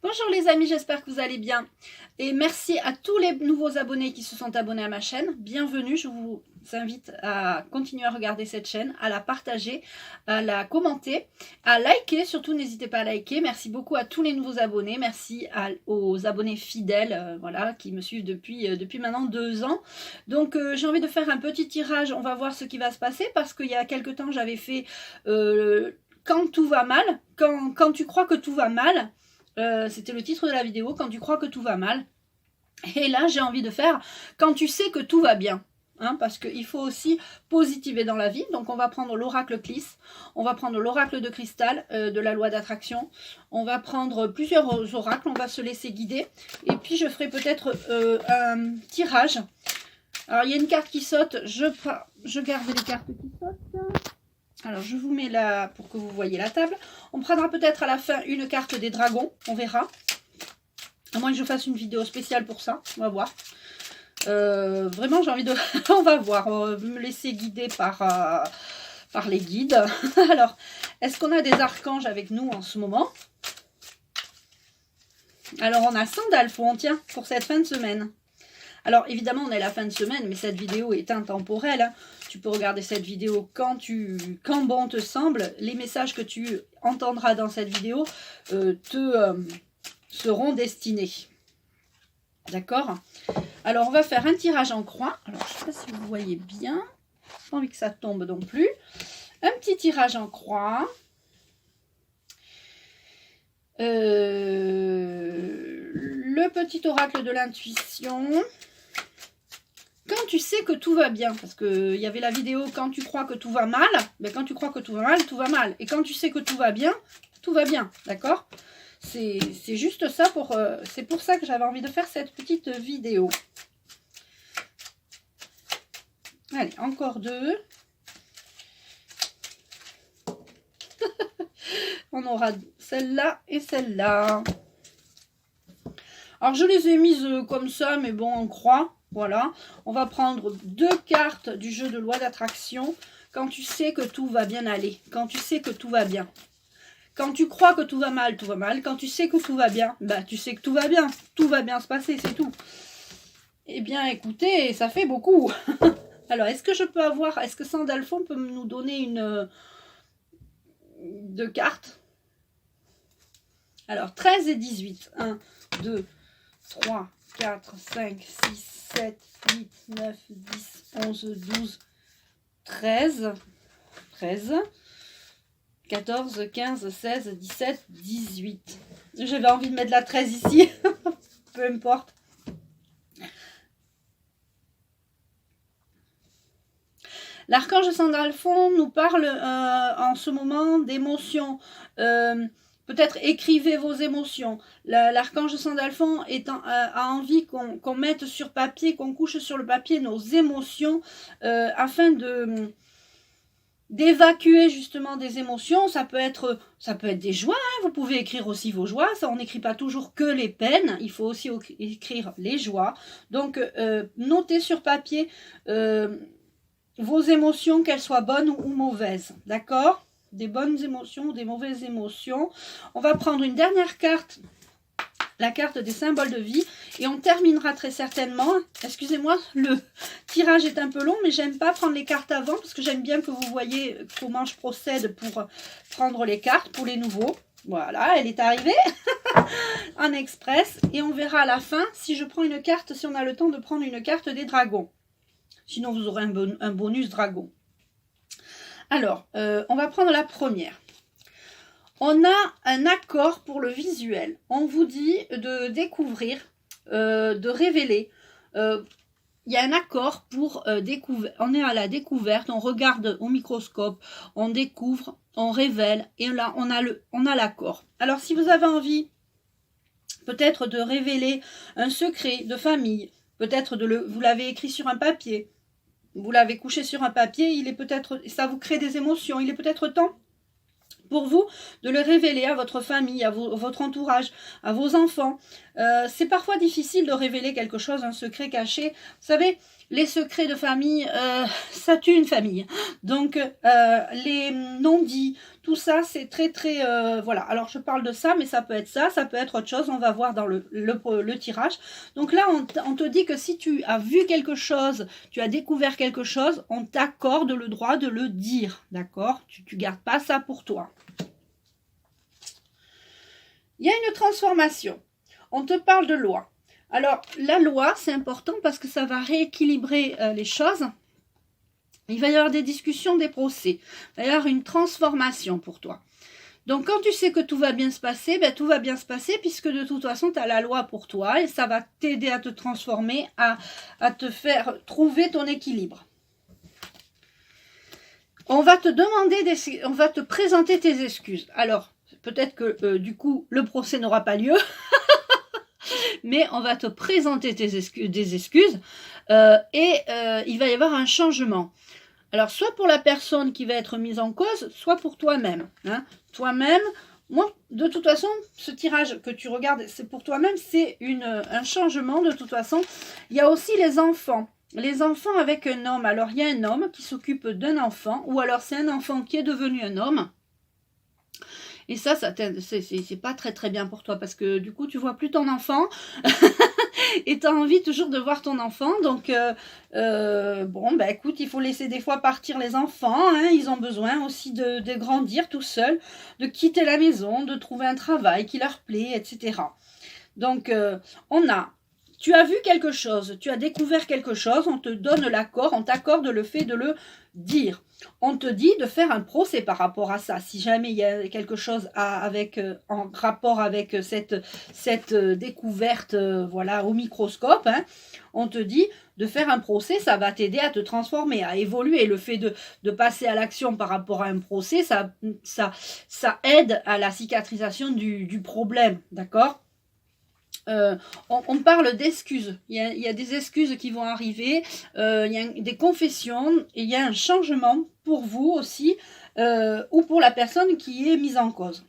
Bonjour les amis, j'espère que vous allez bien. Et merci à tous les nouveaux abonnés qui se sont abonnés à ma chaîne. Bienvenue, je vous invite à continuer à regarder cette chaîne, à la partager, à la commenter, à liker. Surtout, n'hésitez pas à liker. Merci beaucoup à tous les nouveaux abonnés. Merci aux abonnés fidèles voilà, qui me suivent depuis maintenant 2 ans. Donc, j'ai envie de faire un petit tirage. On va voir ce qui va se passer parce qu'il y a quelques temps, j'avais fait quand tout va mal, quand tu crois que tout va mal. C'était le titre de la vidéo, quand tu crois que tout va mal. Et là, j'ai envie de faire quand tu sais que tout va bien. Hein, parce qu'il faut aussi positiver dans la vie. Donc, on va prendre l'oracle Clis, on va prendre l'oracle de cristal de la loi d'attraction. On va prendre plusieurs oracles, on va se laisser guider. Et puis, je ferai peut-être un tirage. Alors, il y a une carte qui saute. Je garde les cartes qui sautent. Alors, je vous mets là pour que vous voyez la table. On prendra peut-être à la fin une carte des dragons. On verra. À moins que je fasse une vidéo spéciale pour ça. On va voir. Vraiment, j'ai envie de... On va voir. On va me laisser guider par les guides. Alors, est-ce qu'on a des archanges avec nous en ce moment? Alors, on a Sandalphon, tiens, pour cette fin de semaine. Alors, évidemment, on est à la fin de semaine, mais cette vidéo est intemporelle. Hein. Tu peux regarder cette vidéo quand bon te semble. Les messages que tu entendras dans cette vidéo seront destinés. D'accord? Alors, on va faire un tirage en croix. Alors, je ne sais pas si vous voyez bien. J'ai pas envie que ça tombe non plus. Un petit tirage en croix. Le petit oracle de l'intuition. Quand tu sais que tout va bien, parce qu'il y avait la vidéo quand tu crois que tout va mal, ben quand tu crois que tout va mal, tout va mal. Et quand tu sais que tout va bien, d'accord? C'est juste ça, c'est pour ça que j'avais envie de faire cette petite vidéo. Allez, encore 2. On aura celle-là et celle-là. Alors, je les ai mises comme ça, mais bon, en croix. Voilà. On va prendre 2 cartes du jeu de loi d'attraction. Quand tu sais que tout va bien aller. Quand tu sais que tout va bien. Quand tu crois que tout va mal, tout va mal. Quand tu sais que tout va bien, bah, tu sais que tout va bien. Tout va bien se passer, c'est tout. Eh bien, écoutez, ça fait beaucoup. Alors, est-ce que je peux avoir... Est-ce que Sandalphon peut nous donner 2 cartes? Alors, 13 et 18. 1, 2, 3, 4, 5, 6, 7, 8, 9, 10, 11, 12, 13, 14, 15, 16, 17, 18. J'avais envie de mettre la 13 ici. Peu importe. L'archange Sandalphon nous parle en ce moment d'émotions. Peut-être écrivez vos émotions. L'archange Sandalphon a envie qu'on mette sur papier, qu'on couche sur le papier nos émotions afin d'évacuer justement des émotions. Ça peut être des joies. Hein. Vous pouvez écrire aussi vos joies. Ça, on n'écrit pas toujours que les peines. Il faut aussi écrire les joies. Donc, notez sur papier vos émotions, qu'elles soient bonnes ou mauvaises. D'accord? Des bonnes émotions ou des mauvaises émotions. On va prendre une dernière carte, la carte des symboles de vie, et on terminera très certainement. Excusez-moi, le tirage est un peu long, mais j'aime pas prendre les cartes avant, parce que j'aime bien que vous voyez comment je procède pour prendre les cartes pour les nouveaux. Voilà, elle est arrivée en express, et on verra à la fin si je prends une carte, si on a le temps de prendre une carte des dragons. Sinon, vous aurez un bonus dragon. Alors, on va prendre la première. On a un accord pour le visuel. On vous dit de découvrir, de révéler. Il y a un accord pour découvrir. On est à la découverte, on regarde au microscope, on découvre, on révèle. Et là, on a l'accord. Alors, si vous avez envie, peut-être de révéler un secret de famille, peut-être vous l'avez écrit sur un papier, vous l'avez couché sur un papier, il est peut-être, ça vous crée des émotions, il est peut-être temps pour vous de le révéler à votre famille, à votre entourage, à vos enfants. C'est parfois difficile de révéler quelque chose, un secret caché. Vous savez, les secrets de famille, ça tue une famille. Donc, les non-dits, tout ça, c'est très, très... voilà, alors je parle de ça, mais ça peut être autre chose, on va voir dans le tirage. Donc là, on te dit que si tu as vu quelque chose, tu as découvert quelque chose, on t'accorde le droit de le dire, d'accord? Tu gardes pas ça pour toi. Il y a une transformation. On te parle de loi. Alors, la loi, c'est important parce que ça va rééquilibrer les choses. Il va y avoir des discussions, des procès. Il va y avoir une transformation pour toi. Donc, quand tu sais que tout va bien se passer, ben, tout va bien se passer puisque de toute façon, tu as la loi pour toi et ça va t'aider à te transformer, à te faire trouver ton équilibre. On va te demander, on va te présenter tes excuses. Alors, peut-être que du coup, le procès n'aura pas lieu. Mais on va te présenter des excuses et il va y avoir un changement. Alors, soit pour la personne qui va être mise en cause, soit pour toi-même. Hein. Toi-même, moi, de toute façon, ce tirage que tu regardes, c'est pour toi-même, c'est un changement de toute façon. Il y a aussi les enfants. Les enfants avec un homme. Alors, il y a un homme qui s'occupe d'un enfant, ou alors c'est un enfant qui est devenu un homme. Et ça c'est pas très très bien pour toi parce que du coup tu vois plus ton enfant et tu as envie toujours de voir ton enfant. Donc bon bah écoute, il faut laisser des fois partir les enfants, hein, ils ont besoin aussi de grandir tout seuls, de quitter la maison, de trouver un travail qui leur plaît, etc. Donc tu as vu quelque chose, tu as découvert quelque chose, on te donne l'accord, on t'accorde le fait de le dire. On te dit de faire un procès par rapport à ça. Si jamais il y a quelque chose en rapport avec cette découverte voilà, au microscope, hein, on te dit de faire un procès, ça va t'aider à te transformer, à évoluer. Le fait de passer à l'action par rapport à un procès, ça aide à la cicatrisation du problème, d'accord ? On parle d'excuses. Il y a des excuses qui vont arriver, il y a des confessions, et il y a un changement pour vous aussi, ou pour la personne qui est mise en cause.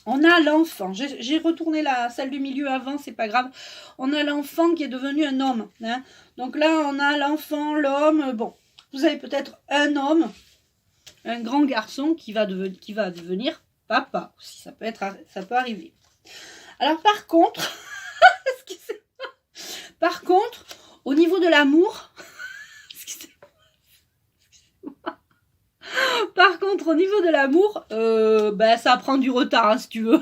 On a l'enfant. J'ai retourné celle du milieu avant, c'est pas grave. On a l'enfant qui est devenu un homme. Hein. Donc là, on a l'enfant, l'homme. Bon, vous avez peut-être un homme, un grand garçon qui va devenir papa aussi. Ça peut arriver. Alors par contre, au niveau de l'amour, par contre, au niveau de l'amour, ça prend du retard, hein, si tu veux.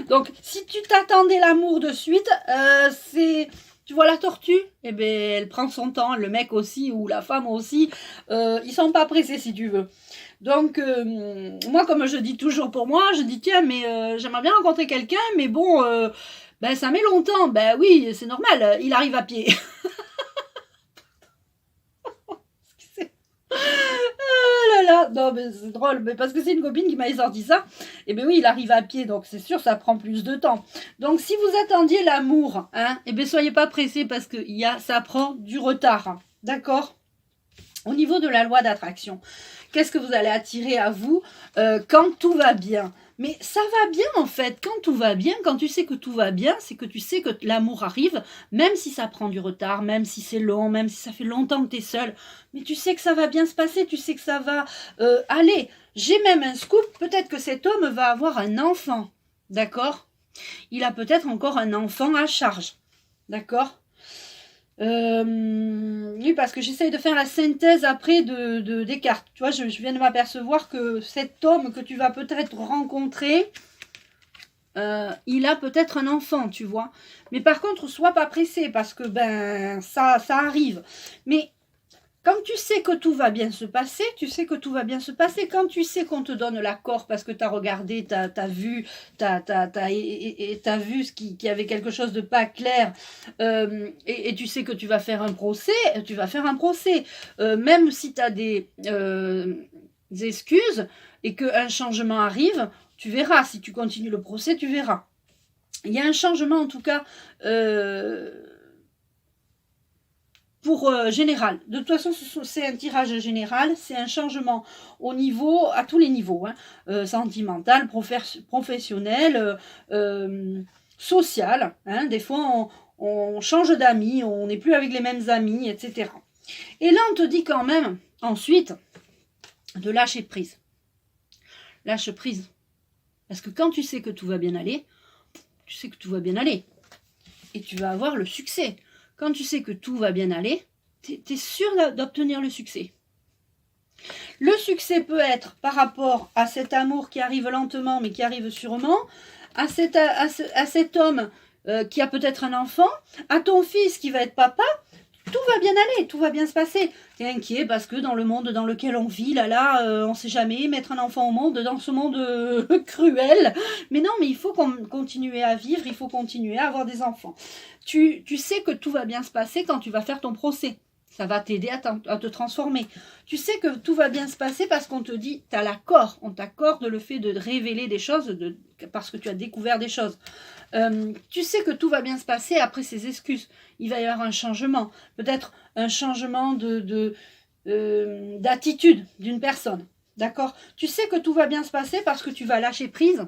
Donc, si tu t'attendais l'amour de suite, tu vois la tortue, eh ben, elle prend son temps, le mec aussi, ou la femme aussi, ils sont pas pressés, si tu veux. Donc, moi, comme je dis toujours pour moi, je dis, tiens, mais j'aimerais bien rencontrer quelqu'un, mais bon, ça met longtemps. Ben oui, c'est normal, il arrive à pied. Ah là là, non, mais c'est drôle, mais parce que c'est une copine qui m'a sorti ça. Et ben oui, il arrive à pied, donc c'est sûr, ça prend plus de temps. Donc, si vous attendiez l'amour, hein, et ben soyez pas pressés parce que ça prend du retard. Hein, d'accord ? Au niveau de la loi d'attraction, qu'est-ce que vous allez attirer à vous quand tout va bien? Mais ça va bien en fait, quand tout va bien, quand tu sais que tout va bien, c'est que tu sais que l'amour arrive, même si ça prend du retard, même si c'est long, même si ça fait longtemps que tu es seul, mais tu sais que ça va bien se passer, tu sais que ça va aller. J'ai même un scoop, peut-être que cet homme va avoir un enfant, d'accord? Il a peut-être encore un enfant à charge, d'accord? Oui, parce que j'essaye de faire la synthèse après des cartes. Tu vois, je viens de m'apercevoir que cet homme que tu vas peut-être rencontrer, il a peut-être un enfant, tu vois. Mais par contre, sois pas pressé parce que ça arrive. Mais quand tu sais que tout va bien se passer, tu sais que tout va bien se passer. Quand tu sais qu'on te donne l'accord parce que tu as regardé, tu as vu, t'as vu qu'il y avait quelque chose de pas clair, et tu sais que tu vas faire un procès, tu vas faire un procès. Même si tu as des excuses et qu'un changement arrive, tu verras. Si tu continues le procès, tu verras. Il y a un changement en tout cas... pour général. De toute façon, c'est un tirage général, c'est un changement à tous les niveaux, hein, sentimental, professionnel, social. Hein, des fois, on change d'amis, on n'est plus avec les mêmes amis, etc. Et là, on te dit quand même, ensuite, de lâcher prise. Lâche prise. Parce que quand tu sais que tout va bien aller, tu sais que tout va bien aller. Et tu vas avoir le succès. Quand tu sais que tout va bien aller, tu es sûr d'obtenir le succès. Le succès peut être par rapport à cet amour qui arrive lentement, mais qui arrive sûrement, à cet homme qui a peut-être un enfant, à ton fils qui va être papa. Tout va bien aller, tout va bien se passer. Tu es inquiet parce que dans le monde dans lequel on vit, on ne sait jamais mettre un enfant au monde dans ce monde cruel. Mais non, mais il faut continuer à vivre, il faut continuer à avoir des enfants. Tu sais que tout va bien se passer quand tu vas faire ton procès. Ça va t'aider à te transformer. Tu sais que tout va bien se passer parce qu'on te dit, tu as l'accord, on t'accorde le fait de révéler des choses parce que tu as découvert des choses. Tu sais que tout va bien se passer après ces excuses. Il va y avoir un changement, peut-être un changement d'attitude d'une personne. D'accord? Tu sais que tout va bien se passer parce que tu vas lâcher prise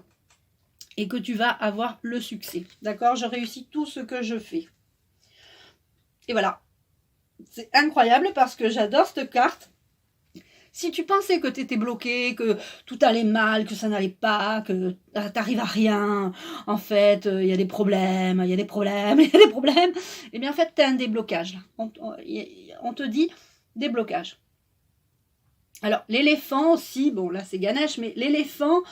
et que tu vas avoir le succès. D'accord? Je réussis tout ce que je fais. Et voilà. C'est incroyable parce que j'adore cette carte. Si tu pensais que tu étais bloqué, que tout allait mal, que ça n'allait pas, que tu n'arrives à rien, en fait, il y a des problèmes, il y a des problèmes, il y a des problèmes, et bien en fait, tu as un déblocage. On te dit déblocage. Alors, l'éléphant aussi, bon là c'est Ganesh, mais l'éléphant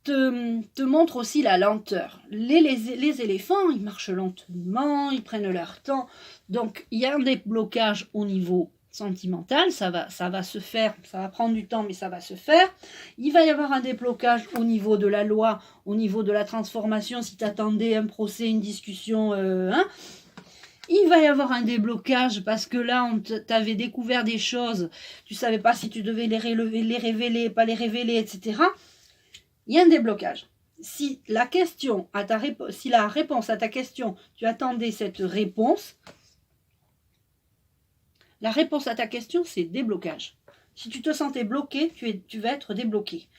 te montre aussi la lenteur. Les éléphants, ils marchent lentement, ils prennent leur temps. Donc, il y a un déblocage au niveau sentimental, ça va se faire, ça va prendre du temps, mais ça va se faire. Il va y avoir un déblocage au niveau de la loi, au niveau de la transformation, si tu attendais un procès, une discussion, Il va y avoir un déblocage parce que là, on t'avait découvert des choses, tu ne savais pas si tu devais les révéler, pas les révéler, etc. Il y a un déblocage. Si la réponse à ta question, tu attendais cette réponse, la réponse à ta question, c'est déblocage. Si tu te sentais bloqué, tu vas être débloqué.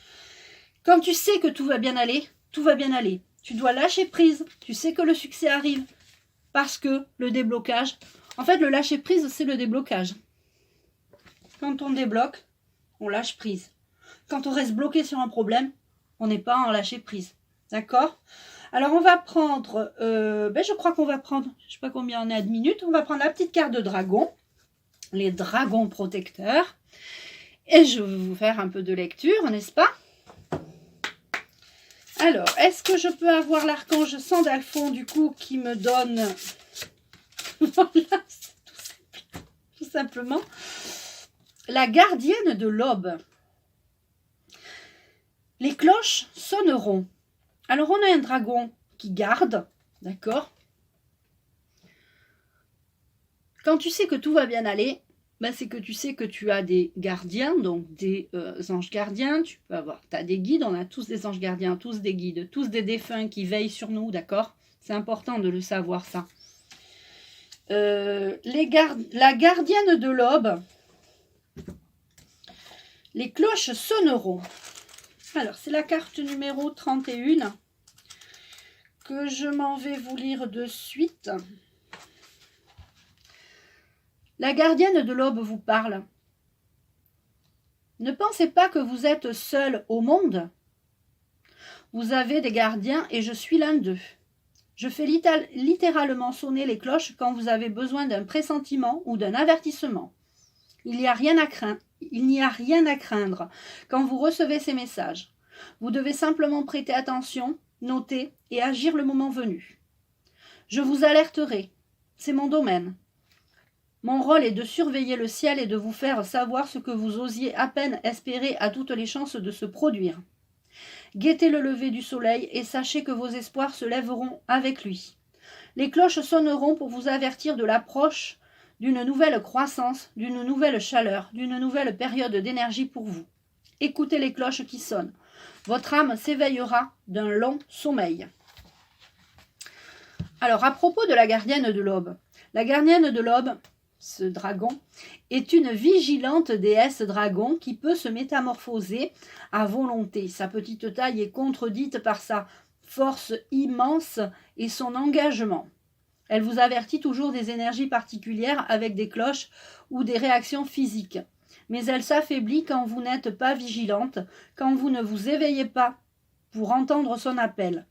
Quand tu sais que tout va bien aller, tout va bien aller. Tu dois lâcher prise. Tu sais que le succès arrive parce que le déblocage... En fait, le lâcher prise, c'est le déblocage. Quand on débloque, on lâche prise. Quand on reste bloqué sur un problème, on n'est pas en lâcher prise. D'accord? Alors, on va prendre... je crois qu'on va prendre... Je ne sais pas combien on est de minutes. On va prendre la petite carte de dragon. Les dragons protecteurs. Et je vais vous faire un peu de lecture, n'est-ce pas? Alors, est-ce que je peux avoir l'archange Sandalphon, du coup, qui me donne... Voilà, tout simplement. La gardienne de l'aube. Les cloches sonneront. Alors, on a un dragon qui garde, d'accord? Quand tu sais que tout va bien aller, c'est que tu sais que tu as des gardiens, donc des anges gardiens. Tu as des guides, on a tous des anges gardiens, tous des guides, tous des défunts qui veillent sur nous, d'accord? C'est important de le savoir, ça. La gardienne de l'aube, les cloches sonneront. Alors, c'est la carte numéro 31 que je m'en vais vous lire de suite. La gardienne de l'aube vous parle. Ne pensez pas que vous êtes seul au monde. Vous avez des gardiens et je suis l'un d'eux. Je fais littéralement sonner les cloches quand vous avez besoin d'un pressentiment ou d'un avertissement. Il n'y a rien à craindre quand vous recevez ces messages. Vous devez simplement prêter attention, noter et agir le moment venu. Je vous alerterai. C'est mon domaine. Mon rôle est de surveiller le ciel et de vous faire savoir ce que vous osiez à peine espérer à toutes les chances de se produire. Guettez le lever du soleil et sachez que vos espoirs se lèveront avec lui. Les cloches sonneront pour vous avertir de l'approche d'une nouvelle croissance, d'une nouvelle chaleur, d'une nouvelle période d'énergie pour vous. Écoutez les cloches qui sonnent. Votre âme s'éveillera d'un long sommeil. Alors, à propos de la gardienne de l'aube. La gardienne de l'aube, ce dragon, est une vigilante déesse dragon qui peut se métamorphoser à volonté. Sa petite taille est contredite par sa force immense et son engagement. Elle vous avertit toujours des énergies particulières avec des cloches ou des réactions physiques. Mais elle s'affaiblit quand vous n'êtes pas vigilante, quand vous ne vous éveillez pas pour entendre son appel.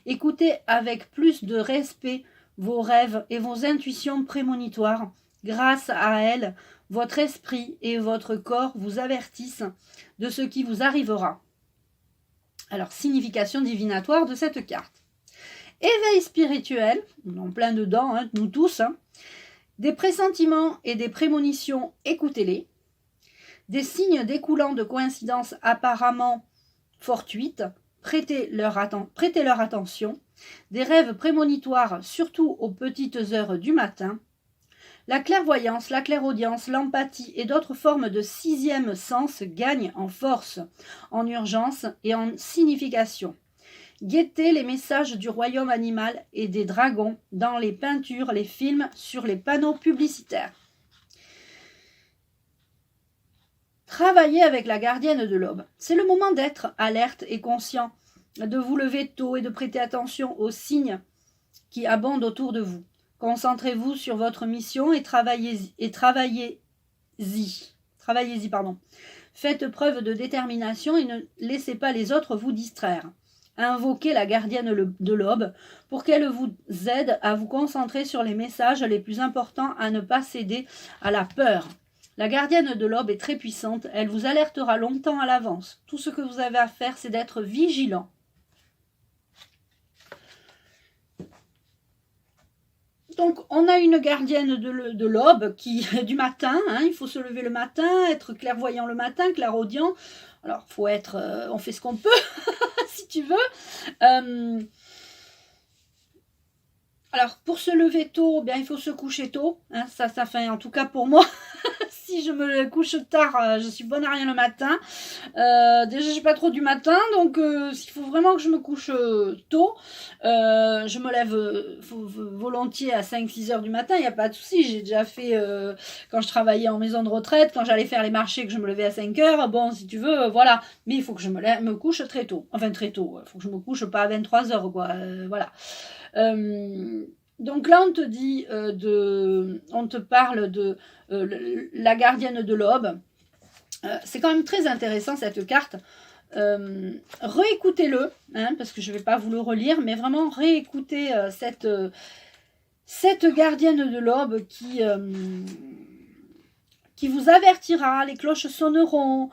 Écoutez avec plus de respect vos rêves et vos intuitions prémonitoires. Grâce à elles, votre esprit et votre corps vous avertissent de ce qui vous arrivera. Alors, signification divinatoire de cette carte. Éveil spirituel, on est en plein dedans, hein, nous tous. Des pressentiments et des prémonitions, écoutez-les. Des signes découlant de coïncidences apparemment fortuites, prêtez leur attention. Des rêves prémonitoires, surtout aux petites heures du matin. La clairvoyance, la clairaudience, l'empathie et d'autres formes de sixième sens gagnent en force, en urgence et en signification. Guettez les messages du royaume animal et des dragons dans les peintures, les films, sur les panneaux publicitaires. Travaillez avec la gardienne de l'aube. C'est le moment d'être alerte et conscient, de vous lever tôt et de prêter attention aux signes qui abondent autour de vous. Concentrez-vous sur votre mission et travaillez-y. Faites preuve de détermination et ne laissez pas les autres vous distraire. Invoquez la gardienne de l'aube pour qu'elle vous aide à vous concentrer sur les messages les plus importants, à ne pas céder à la peur. La gardienne de l'aube est très puissante, elle vous alertera longtemps à l'avance. Tout ce que vous avez à faire, c'est d'être vigilant. Donc, on a une gardienne de l'aube qui du matin, hein, il faut se lever le matin, être clairvoyant le matin, clairaudient. Alors, faut être, on fait ce qu'on peut, si tu veux. Alors, pour se lever tôt, bien, il faut se coucher tôt. Hein, ça fait, en tout cas pour moi, si je me couche tard, je suis bonne à rien le matin. Déjà, je n'ai pas trop du matin, donc il faut vraiment que je me couche tôt. Je me lève volontiers à 5-6 heures du matin, il n'y a pas de souci. J'ai déjà fait, quand je travaillais en maison de retraite, quand j'allais faire les marchés, que je me levais à 5 heures. Bon, si tu veux, voilà. Mais il faut que je me couche très tôt. Enfin, très tôt. Il faut que je me couche pas à 23 heures, quoi. Voilà. Donc là, on te dit, on te parle de la gardienne de l'aube. C'est quand même très intéressant cette carte. Réécoutez-le, hein, parce que je ne vais pas vous le relire, mais vraiment réécoutez cette gardienne de l'aube qui vous avertira, les cloches sonneront.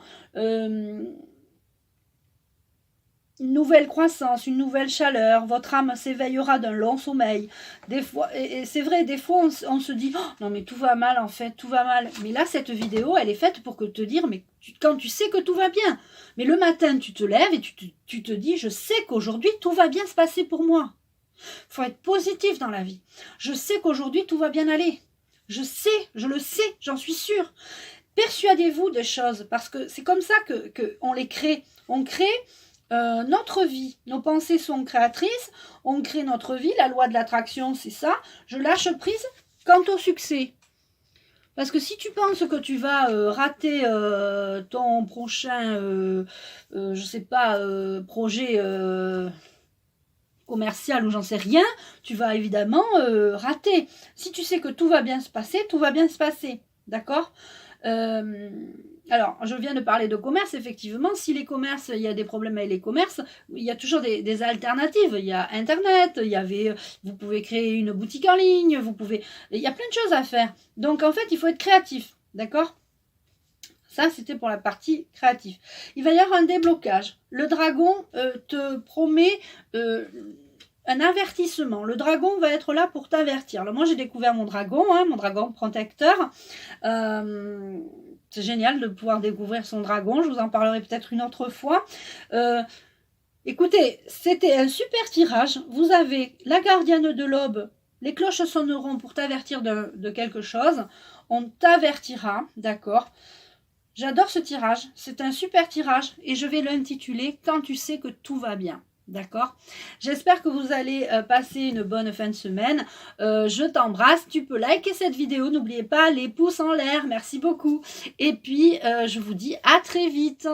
Une nouvelle croissance, une nouvelle chaleur, votre âme s'éveillera d'un long sommeil. Des fois, et c'est vrai, des fois on se dit oh, non mais tout va mal en fait, tout va mal. Mais là cette vidéo elle est faite pour te dire mais quand tu sais que tout va bien. Mais le matin tu te lèves et tu te dis je sais qu'aujourd'hui tout va bien se passer pour moi. Il faut être positif dans la vie. Je sais qu'aujourd'hui tout va bien aller. Je sais, je le sais, j'en suis sûre. Persuadez-vous des choses parce que c'est comme ça qu'on les crée. On crée notre vie, nos pensées sont créatrices, on crée notre vie, la loi de l'attraction c'est ça, je lâche prise quant au succès. Parce que si tu penses que tu vas rater ton prochain, je sais pas, projet commercial ou j'en sais rien, tu vas évidemment rater. Si tu sais que tout va bien se passer, tout va bien se passer, d'accord ? Alors, je viens de parler de commerce, effectivement, si les commerces, il y a des problèmes avec les commerces, il y a toujours des alternatives. Il y a Internet, vous pouvez créer une boutique en ligne, il y a plein de choses à faire. Donc, en fait, il faut être créatif, d'accord ? Ça, c'était pour la partie créative. Il va y avoir un déblocage. Le dragon te promet un avertissement. Le dragon va être là pour t'avertir. Alors, moi, j'ai découvert mon dragon protecteur. C'est génial de pouvoir découvrir son dragon. Je vous en parlerai peut-être une autre fois. Écoutez, c'était un super tirage. Vous avez la gardienne de l'aube. Les cloches sonneront pour t'avertir de quelque chose. On t'avertira, d'accord ? J'adore ce tirage. C'est un super tirage et je vais l'intituler « Quand tu sais que tout va bien ». D'accord ? J'espère que vous allez passer une bonne fin de semaine. Je t'embrasse. Tu peux liker cette vidéo. N'oubliez pas les pouces en l'air. Merci beaucoup. Et puis, je vous dis à très vite.